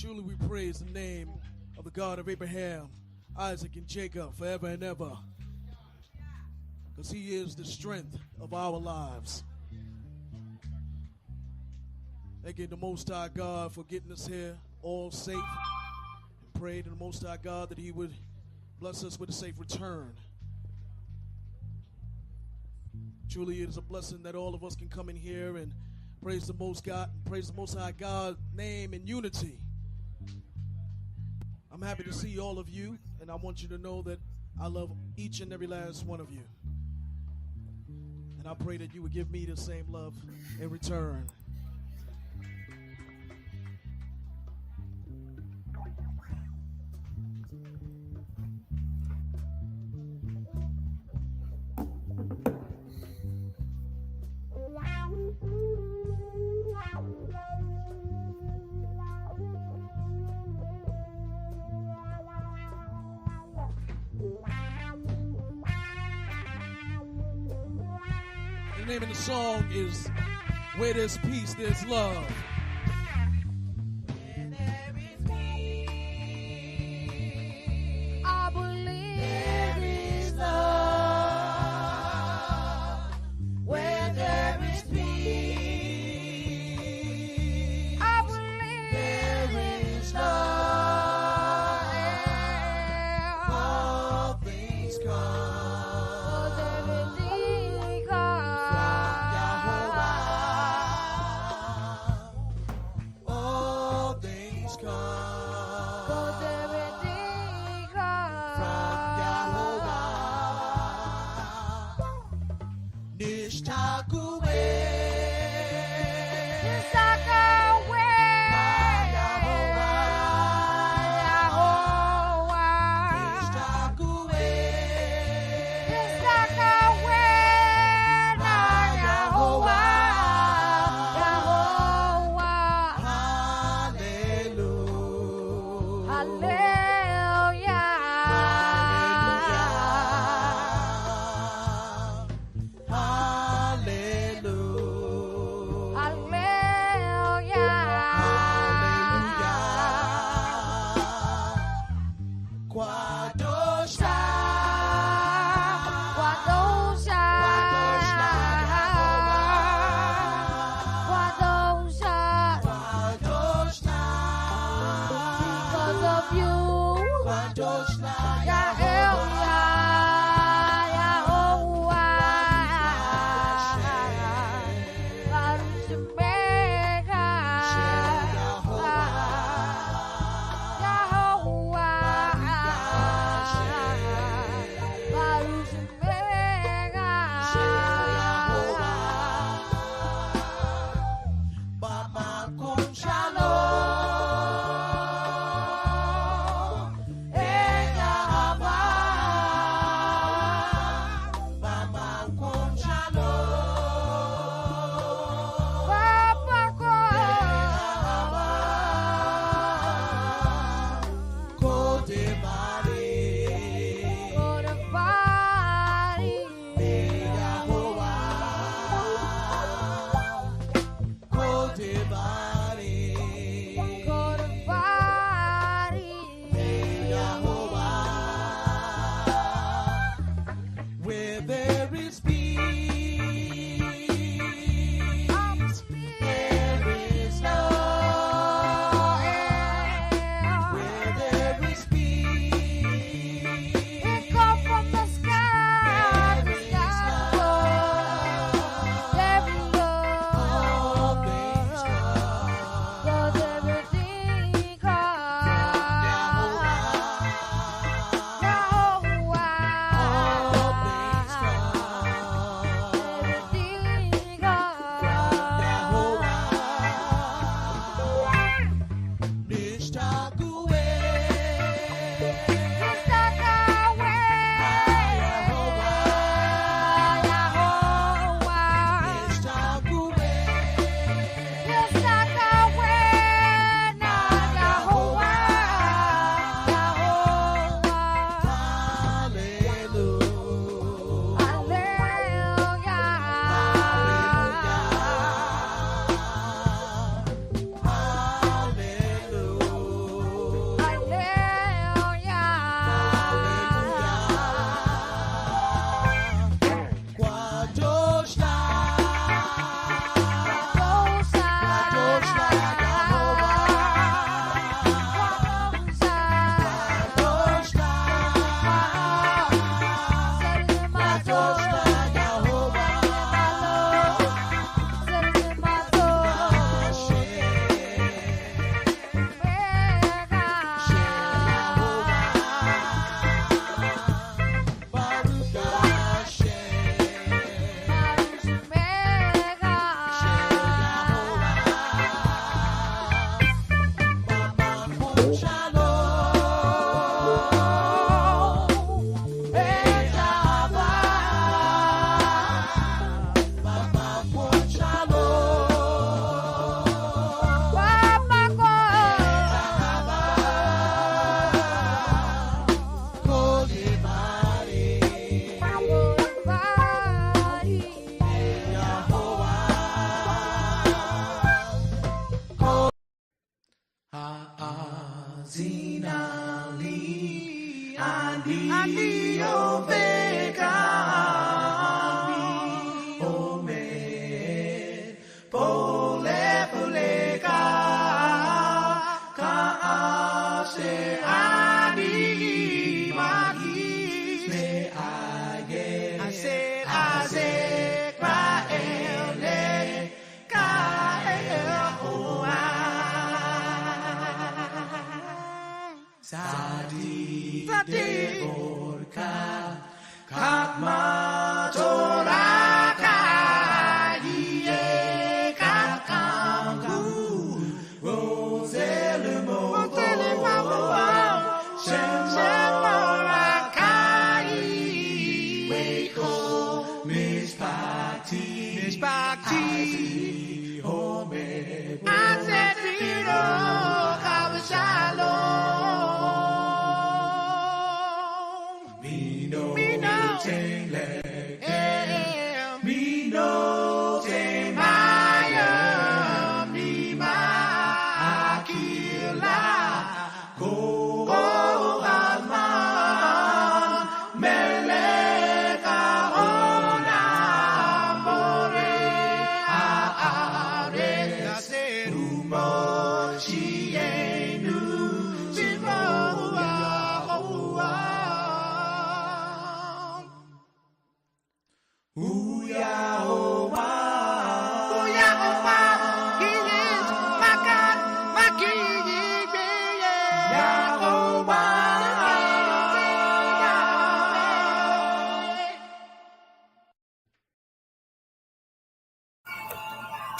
Truly we praise the name of the God of Abraham, Isaac, and Jacob forever and ever, because he is the strength of our lives. Thank you to the Most High God for getting us here all safe, and pray to the Most High God that he would bless us with a safe return. Truly it is a blessing that all of us can come in here and praise the Most High God's name in unity. I'm happy to see all of you, and I want you to know that I love each and every last one of you. And I pray that you would give me the same love in return. The name of the song is Where There's Peace, There's Love. Where there is peace, I believe there is love. Where there is peace, I believe there is love. All things come.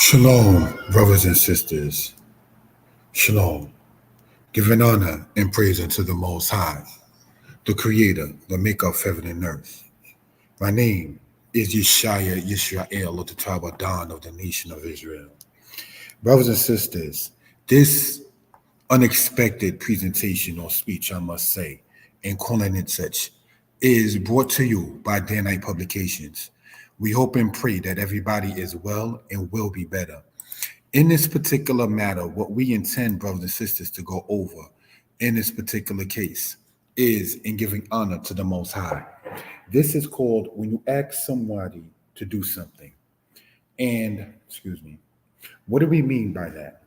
Shalom, brothers and sisters. Shalom. Giving honor and praise unto the Most High, the Creator, the Maker of heaven and earth. My name is Yeshaya Yisrael of the tribe of Dan of the nation of Israel. Brothers and sisters, this unexpected presentation or speech, I must say, and calling it such, is brought to you by Danitepublications. We hope and pray that everybody is well and will be better. In this particular matter, what we intend, brothers and sisters, to go over in this particular case is in giving honor to the Most High. This is called when you ask somebody to do something. And, what do we mean by that?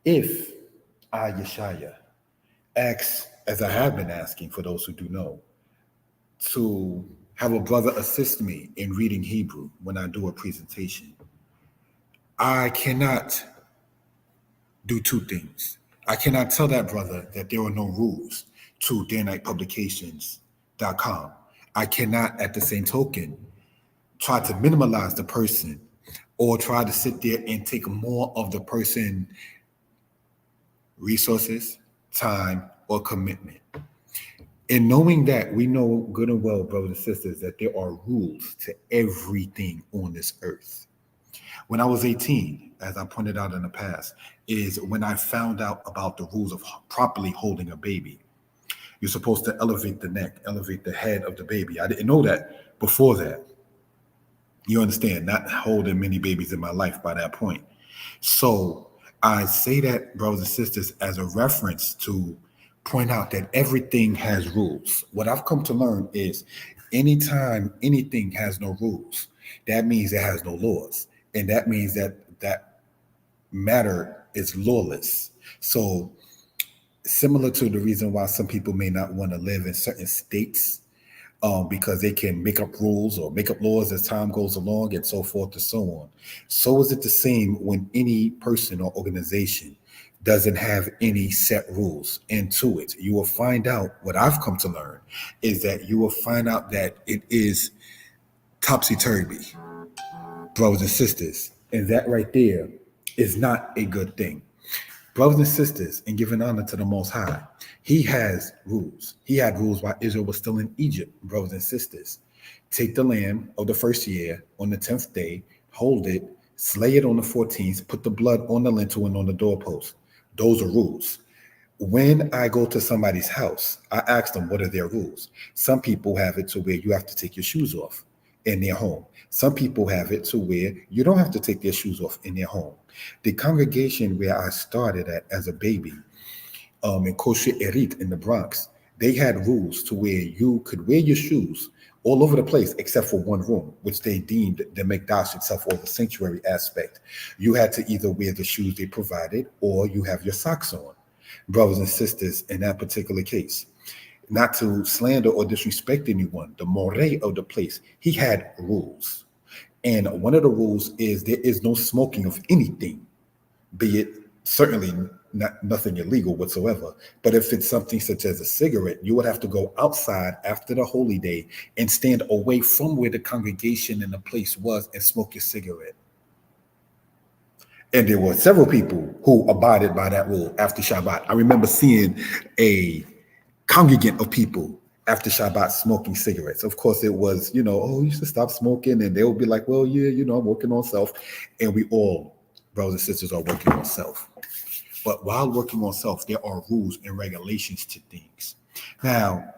If I, Yeshaya, ask, as I have been asking for those who do know, to have a brother assist me in reading Hebrew when I do a presentation, I cannot do two things. I cannot tell that brother that there are no rules to Danitepublications.com. I cannot, at the same token, try to minimize the person or try to sit there and take more of the person resources, time, or commitment. In knowing that, we know good and well, brothers and sisters, that there are rules to everything on this earth. When I was 18, as I pointed out in the past, is when I found out about the rules of properly holding a baby. You're supposed to elevate the neck, elevate the head of the baby. I didn't know that before that. You understand, not holding many babies in my life by that point. So I say that, brothers and sisters, as a reference to point out that everything has rules. What I've come to learn is anytime anything has no rules, that means it has no laws. And that means that that matter is lawless. So similar to the reason why some people may not want to live in certain states, because they can make up rules or make up laws as time goes along and so forth and so on. So is it the same when any person or organization doesn't have any set rules into it? You will find out, what I've come to learn is that you will find out that it is topsy-turvy, brothers and sisters. And that right there is not a good thing. Brothers and sisters, in giving honor to the Most High, He has rules. He had rules while Israel was still in Egypt, brothers and sisters. Take the lamb of the first year on the 10th day, hold it, slay it on the 14th, put the blood on the lintel and on the doorpost. Those are rules. When I go to somebody's house, I ask them, what are their rules? Some people have it to where you have to take your shoes off in their home. Some people have it to where you don't have to take their shoes off in their home. The congregation where I started at as a baby, in Kosher Erit in the Bronx, they had rules to where you could wear your shoes all over the place except for one room, which they deemed the Mikdash itself, or the sanctuary aspect. You had to either wear the shoes they provided or you have your socks on. Brothers and sisters, in that particular case, not to slander or disrespect anyone, the moray of the place, he had rules. And one of the rules is there is no smoking of anything, be it certainly nothing illegal whatsoever. But if it's something such as a cigarette, you would have to go outside after the holy day and stand away from where the congregation and the place was and smoke your cigarette. And there were several people who abided by that rule after Shabbat. I remember seeing a congregant of people after Shabbat smoking cigarettes. Of course, it was, oh, you should stop smoking. And they would be like, well, yeah, I'm working on self. And we all, brothers and sisters, are working on self. But while working on self, there are rules and regulations to things. Now,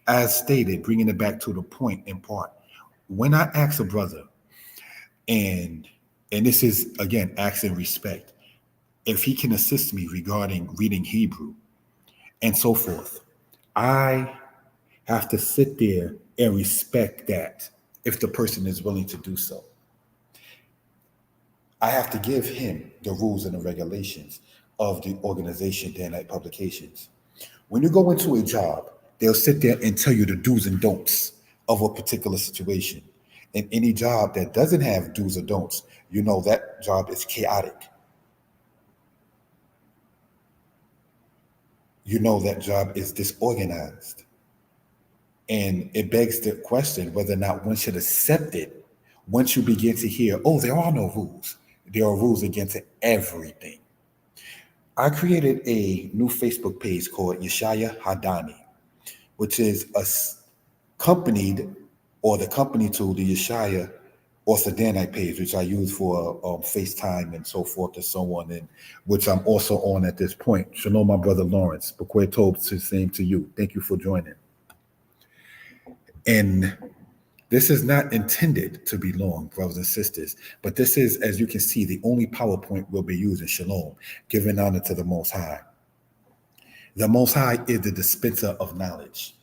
as stated, bringing it back to the point in part, when I ask a brother, and this is, again, asking respect, if he can assist me regarding reading Hebrew and so forth, I have to sit there and respect that if the person is willing to do so. I have to give him the rules and the regulations of the organization, Danitepublications. When you go into a job, they'll sit there and tell you the do's and don'ts of a particular situation. And any job that doesn't have do's or don'ts, that job is chaotic. That job is disorganized. And it begs the question whether or not one should accept it once you begin to hear, oh, there are no rules. There are rules against everything. I created a new Facebook page called Yeshaya Hadani, which is accompanied, or the company to the Yeshaya or Danite page, which I use for FaceTime and so forth and so on, and which I'm also on at this point. Shalom, my brother Lawrence. B'Kwe Tov, the same to you. Thank you for joining. And this is not intended to be long, brothers and sisters, but this is, as you can see, the only PowerPoint we'll be using, Shalom, giving honor to the Most High. The Most High is the dispenser of knowledge,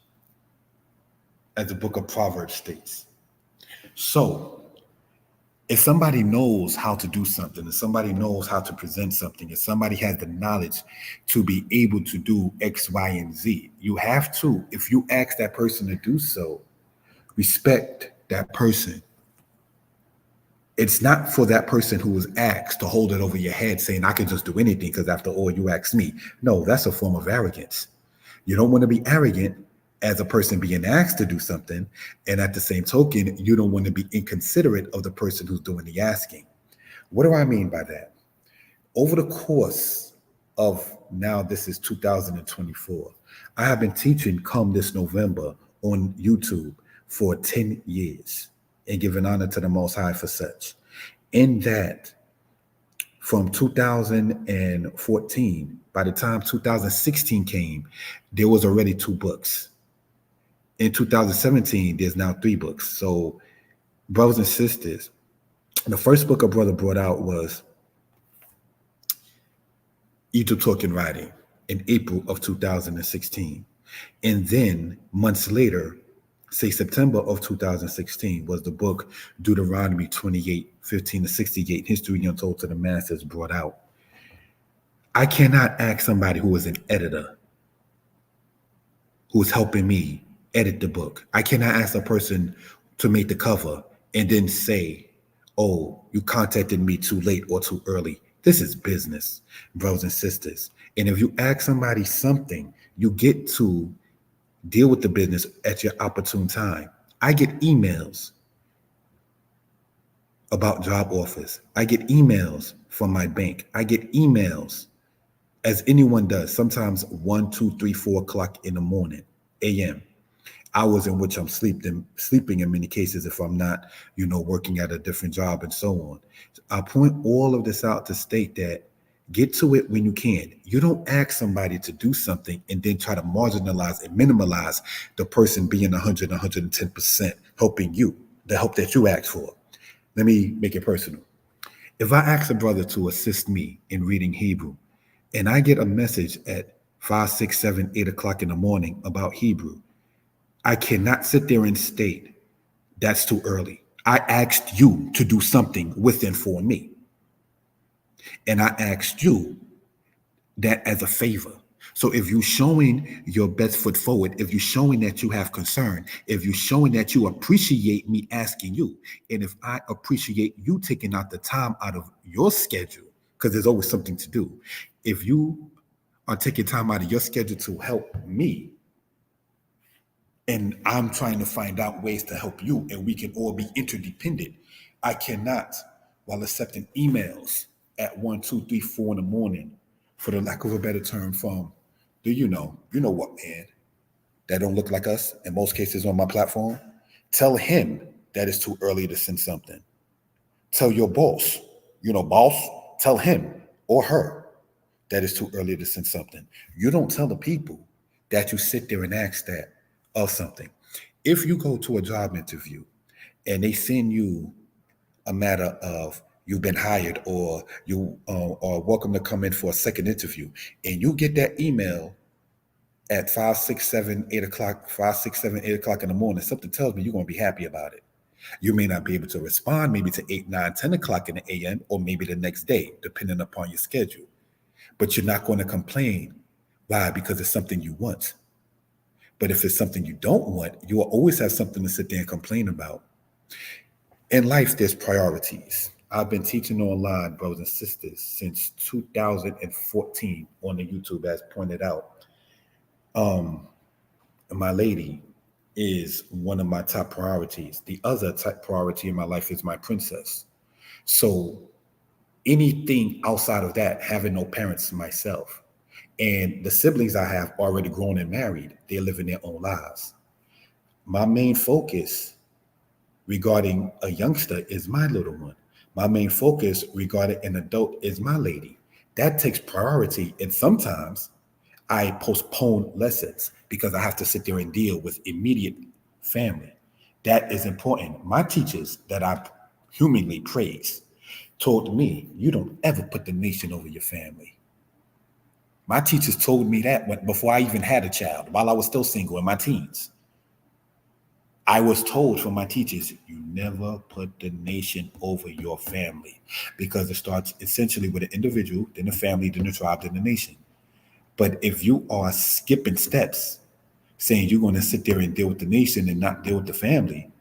as the book of Proverbs states. So, if somebody knows how to do something, if somebody knows how to present something, if somebody has the knowledge to be able to do X, Y, and Z, you have to, if you ask that person to do so, respect that person. It's not for that person who was asked to hold it over your head saying, I can just do anything because after all, you asked me. No, that's a form of arrogance. You don't want to be arrogant as a person being asked to do something. And at the same token, you don't want to be inconsiderate of the person who's doing the asking. What do I mean by that? Over the course of, now this is 2024, I have been teaching come this November on YouTube for 10 years and giving honor to the Most High for such. In that, from 2014, by the time 2016 came, there was already 2 books. In 2017, there's now 3 books. So, brothers and sisters, the first book a brother brought out was Egypt Talking Writing in April of 2016. And then months later, say September of 2016, was the book Deuteronomy 28:15-68, History Untold to the Masses, brought out. I cannot ask somebody who is an editor, who's helping me edit the book. I cannot ask a person to make the cover and then say, oh, you contacted me too late or too early. This is business, brothers and sisters. And if you ask somebody something, you get to deal with the business at your opportune time. I get emails about job offers. I get emails from my bank. I get emails as anyone does, sometimes 1, 2, 3, 4 o'clock in the morning, a.m., hours in which I'm sleeping in many cases if I'm not, working at a different job and so on. I point all of this out to state that get to it when you can. You don't ask somebody to do something and then try to marginalize and minimalize the person being 100, 110% helping you, the help that you ask for. Let me make it personal. If I ask a brother to assist me in reading Hebrew, and I get a message at 5, 6, 7, 8 o'clock in the morning about Hebrew, I cannot sit there and state that's too early. I asked you to do something with and for me. And I asked you that as a favor. So if you're showing your best foot forward, if you're showing that you have concern, if you're showing that you appreciate me asking you, and if I appreciate you taking out the time out of your schedule, because there's always something to do. If you are taking time out of your schedule to help me, and I'm trying to find out ways to help you, and we can all be interdependent, I cannot, while accepting emails at 1, 2, 3, 4 in the morning, for the lack of a better term, from, you know what, man, that don't look like us in most cases on my platform, tell him that it's too early to send something. Tell your boss, boss, tell him or her that it's too early to send something. You don't tell the people that you sit there and ask that of something. If you go to a job interview and they send you a matter of you've been hired or you are welcome to come in for a second interview, and you get that email at 5, 6, 7, 8 o'clock, 5, 6, 7, 8 o'clock in the morning, something tells me you're going to be happy about it. You may not be able to respond maybe to 8, 9, 10 o'clock in the a.m. or maybe the next day, depending upon your schedule. But you're not going to complain. Why? Because it's something you want. But if it's something you don't want, you will always have something to sit there and complain about. In life, there's priorities. I've been teaching online, brothers and sisters, since 2014 on the YouTube, as pointed out. My lady is one of my top priorities. The other top priority in my life is my princess. So anything outside of that, having no parents myself, and the siblings I have already grown and married, they're living their own lives. My main focus regarding a youngster is my little one. My main focus regarding an adult is my lady. That takes priority. And sometimes I postpone lessons because I have to sit there and deal with immediate family. That is important. My teachers that I humanly praise told me, you don't ever put the nation over your family. My teachers told me that before I even had a child, while I was still single in my teens. I was told from my teachers, you never put the nation over your family, because it starts essentially with an individual, then the family, then the tribe, then the nation. But if you are skipping steps, saying you're going to sit there and deal with the nation and not deal with the family,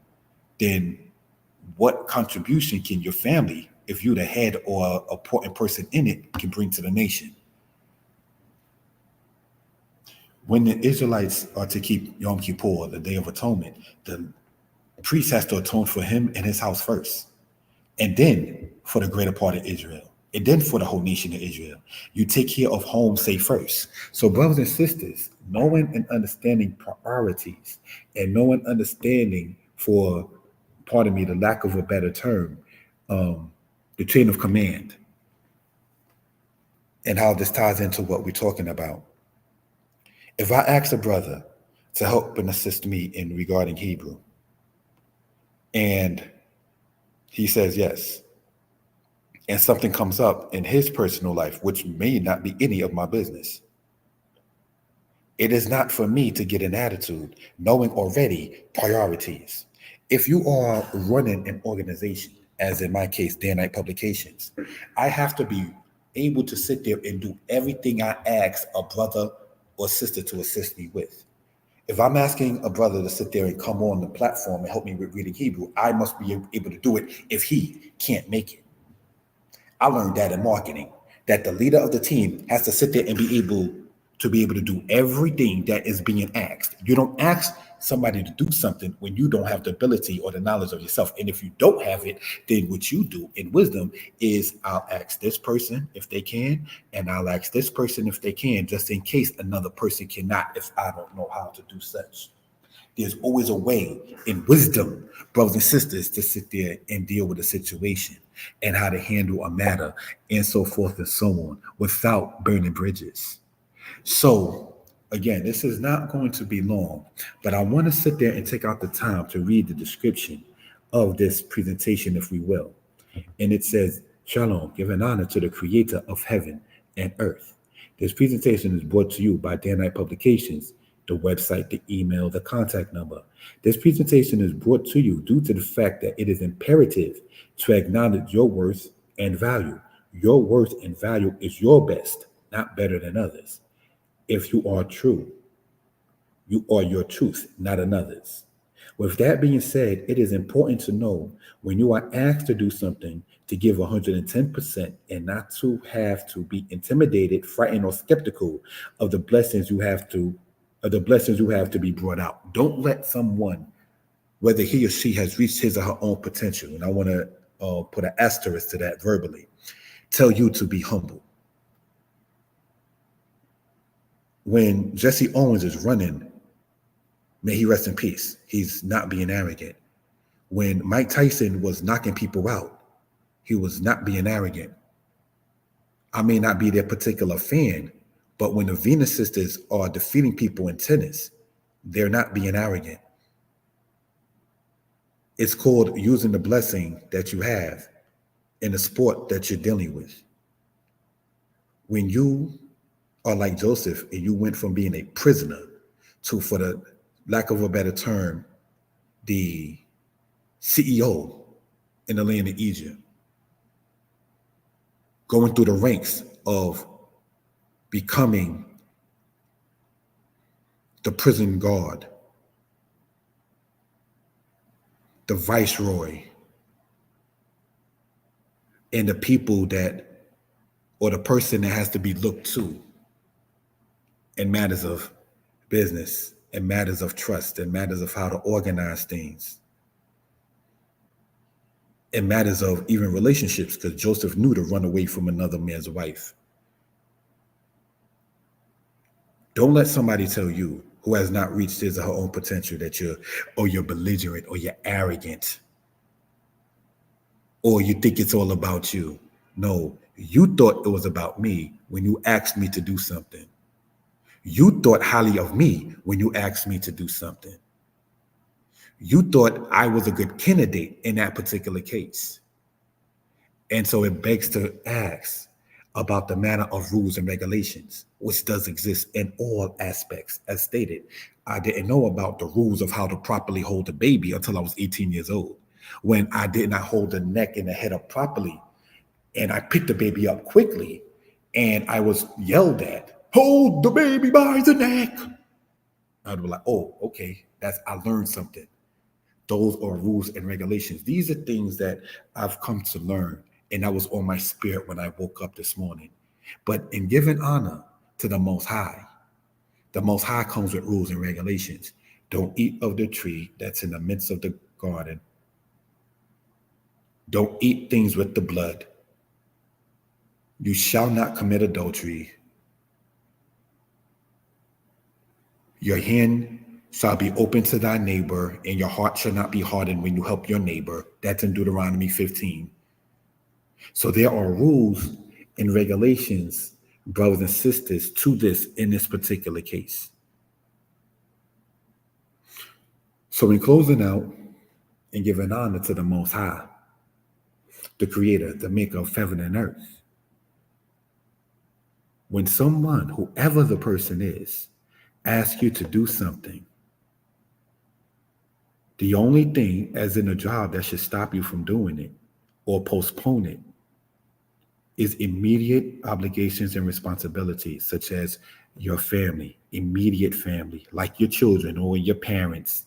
then what contribution can your family, if you're the head or an important person in it, can bring to the nation? When the Israelites are to keep Yom Kippur, the Day of Atonement, the priest has to atone for him and his house first, and then for the greater part of Israel, and then for the whole nation of Israel. You take care of home safe first. So brothers and sisters, knowing and understanding priorities, and knowing understanding, for, pardon me, the lack of a better term, the chain of command, and how this ties into what we're talking about. If I ask a brother to help and assist me in regarding Hebrew, and he says yes, and something comes up in his personal life, which may not be any of my business, it is not for me to get an attitude, knowing already priorities. If you are running an organization, as in my case, Danitepublications, I have to be able to sit there and do everything I ask a brother or sister to assist me with. If I'm asking a brother to sit there and come on the platform and help me with reading Hebrew, I must be able to do it if he can't make it. I learned that in marketing, that the leader of the team has to sit there and be able to be able to do everything that is being asked. You don't ask somebody to do something when you don't have the ability or the knowledge of yourself. And if you don't have it, then what you do in wisdom is I'll ask this person if they can, and I'll ask this person if they can, just in case another person cannot, if I don't know how to do such. There's always a way in wisdom, brothers and sisters, to sit there and deal with a situation and how to handle a matter and so forth and so on without burning bridges. So, again, this is not going to be long, but I want to sit there and take out the time to read the description of this presentation, if we will. And it says, Shalom, giving honor to the creator of heaven and earth. This presentation is brought to you by Danitepublications, the website, the email, the contact number. This presentation is brought to you due to the fact that it is imperative to acknowledge your worth and value. Your worth and value is your best, not better than others. If you are true, you are your truth, not another's. With that being said, it is important to know when you are asked to do something to give 110% and not to have to be intimidated, frightened, or skeptical of the blessings you have to be brought out. Don't let someone, whether he or she has reached his or her own potential, and I want to put an asterisk to that verbally, tell you to be humble. When Jesse Owens is running, may he rest in peace, he's not being arrogant. When Mike Tyson was knocking people out, he was not being arrogant. I may not be their particular fan, but when the Venus sisters are defeating people in tennis, they're not being arrogant. It's called using the blessing that you have in the sport that you're dealing with. When you are like Joseph and you went from being a prisoner to, for the lack of a better term, the CEO in the land of Egypt, going through the ranks of becoming the prison guard, the viceroy, and the people that, or the person that has to be looked to in matters of business, in matters of trust, in matters of how to organize things, in matters of even relationships, because Joseph knew to run away from another man's wife. Don't let somebody tell you who has not reached his or her own potential that you're belligerent, or you're arrogant, or you think it's all about you. No, you thought it was about me when you asked me to do something. You thought highly of me when you asked me to do something. You thought I was a good candidate in that particular case. And so it begs to ask about the matter of rules and regulations, which does exist in all aspects. As stated, I didn't know about the rules of how to properly hold a baby until I was 18 years old, when I did not hold the neck and the head up properly. And I picked the baby up quickly, and I was yelled at, "Hold the baby by the neck." I'd be like, oh, okay, I learned something. Those are rules and regulations. These are things that I've come to learn, and that was on my spirit when I woke up this morning. But in giving honor to the Most High comes with rules and regulations. Don't eat of the tree that's in the midst of the garden. Don't eat things with the blood. You shall not commit adultery. Your hand shall be open to thy neighbor, and your heart shall not be hardened when you help your neighbor. That's in Deuteronomy 15. So there are rules and regulations, brothers and sisters, to this in this particular case. So in closing out and giving honor to the Most High, the Creator, the maker of heaven and earth, when someone, whoever the person is, asks you to do something, the only thing, as in a job, that should stop you from doing it or postpone it is immediate obligations and responsibilities, such as your family, immediate family, like your children or your parents.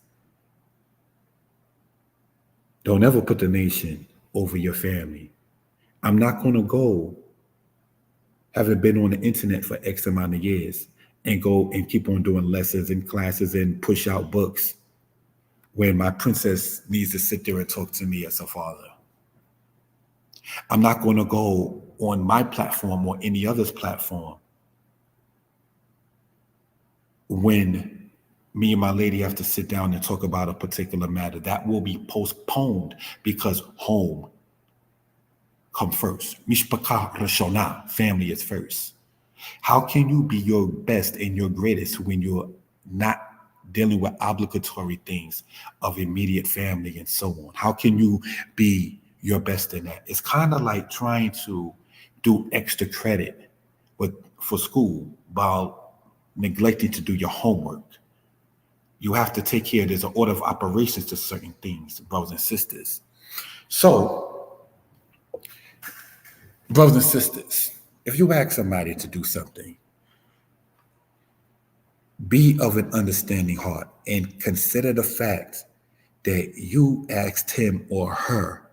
Don't ever put the nation over your family. I'm not going to go, having been on the internet for X amount of years, and go and keep on doing lessons and classes and push out books when my princess needs to sit there and talk to me as a father. I'm not going to go on my platform or any other's platform when me and my lady have to sit down and talk about a particular matter. That will be postponed because home come first. Mishpachah Rashonah, family is first. How can you be your best and your greatest when you're not dealing with obligatory things of immediate family and so on? How can you be your best in that? It's kind of like trying to do extra credit for school while neglecting to do your homework. You have to take care. There's an order of operations to certain things, brothers and sisters. So, brothers and sisters, if you ask somebody to do something, be of an understanding heart and consider the fact that you asked him or her.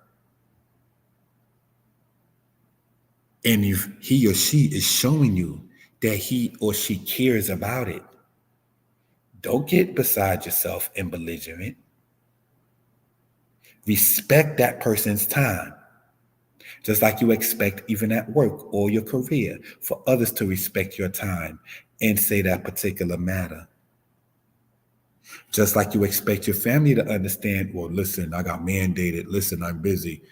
And if he or she is showing you that he or she cares about it, don't get beside yourself and belligerent. Respect that person's time. Just like you expect, even at work or your career, for others to respect your time and say that particular matter. Just like you expect your family to understand, well, listen, I got mandated. Listen, I'm busy.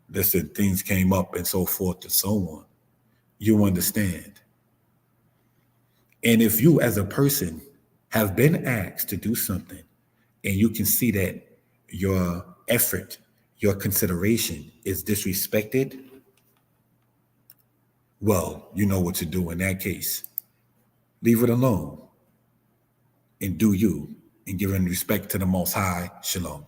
Listen, things came up and so forth and so on. You understand. And if you as a person have been asked to do something and you can see that your effort, your consideration is disrespected, well, you know what to do in that case. Leave it alone and do you and give respect to the Most High. Shalom.